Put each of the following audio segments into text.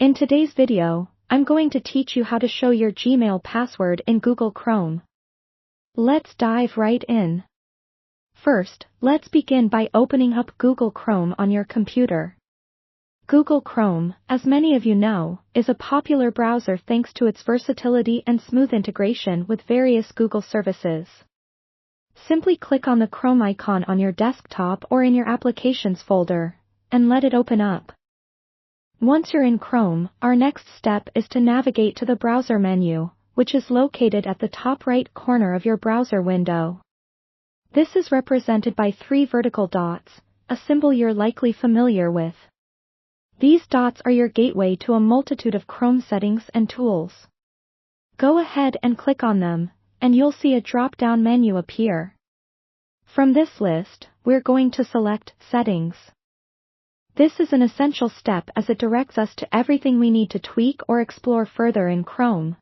In today's video, I'm going to teach you how to show your Gmail password in Google Chrome. Let's dive right in. First, let's begin by opening up Google Chrome on your computer. Google Chrome, as many of you know, is a popular browser thanks to its versatility and smooth integration with various Google services. Simply click on the Chrome icon on your desktop or in your Applications folder, and let it open up. Once you're in Chrome, our next step is to navigate to the browser menu, which is located at the top right corner of your browser window. This is represented by 3 vertical dots, a symbol you're likely familiar with. These dots are your gateway to a multitude of Chrome settings and tools. Go ahead and click on them, and you'll see a drop-down menu appear. From this list, we're going to select Settings. This is an essential step as it directs us to everything we need to tweak or explore further in Chrome.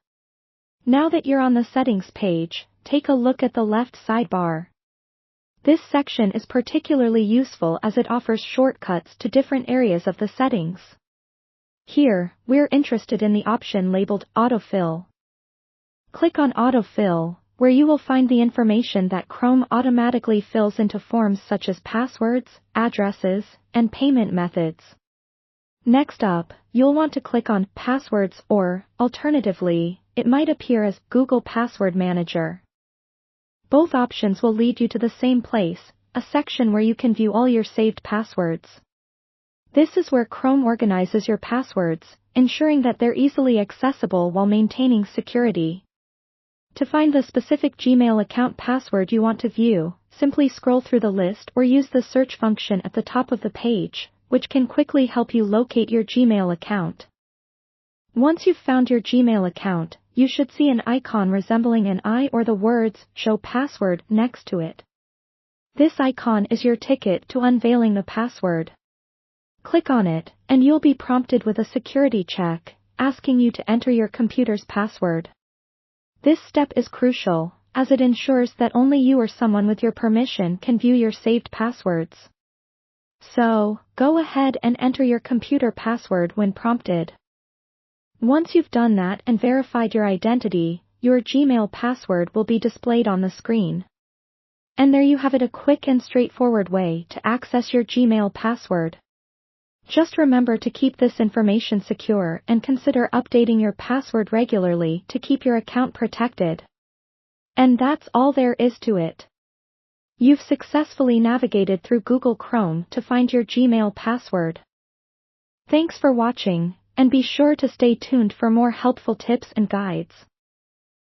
Now that you're on the Settings page, take a look at the left sidebar. This section is particularly useful as it offers shortcuts to different areas of the settings. Here, we're interested in the option labeled Autofill. Click on Autofill, where you will find the information that Chrome automatically fills into forms such as passwords, addresses, and payment methods. Next up, you'll want to click on Passwords or, alternatively, it might appear as Google Password Manager. Both options will lead you to the same place, a section where you can view all your saved passwords. This is where Chrome organizes your passwords, ensuring that they're easily accessible while maintaining security. To find the specific Gmail account password you want to view, simply scroll through the list or use the search function at the top of the page, which can quickly help you locate your Gmail account. Once you've found your Gmail account, you should see an icon resembling an eye or the words "Show Password" next to it. This icon is your ticket to unveiling the password. Click on it, and you'll be prompted with a security check, asking you to enter your computer's password. This step is crucial, as it ensures that only you or someone with your permission can view your saved passwords. So, go ahead and enter your computer password when prompted. Once you've done that and verified your identity, your Gmail password will be displayed on the screen. And there you have it, a quick and straightforward way to access your Gmail password. Just remember to keep this information secure and consider updating your password regularly to keep your account protected. And that's all there is to it. You've successfully navigated through Google Chrome to find your Gmail password. Thanks for watching, and be sure to stay tuned for more helpful tips and guides.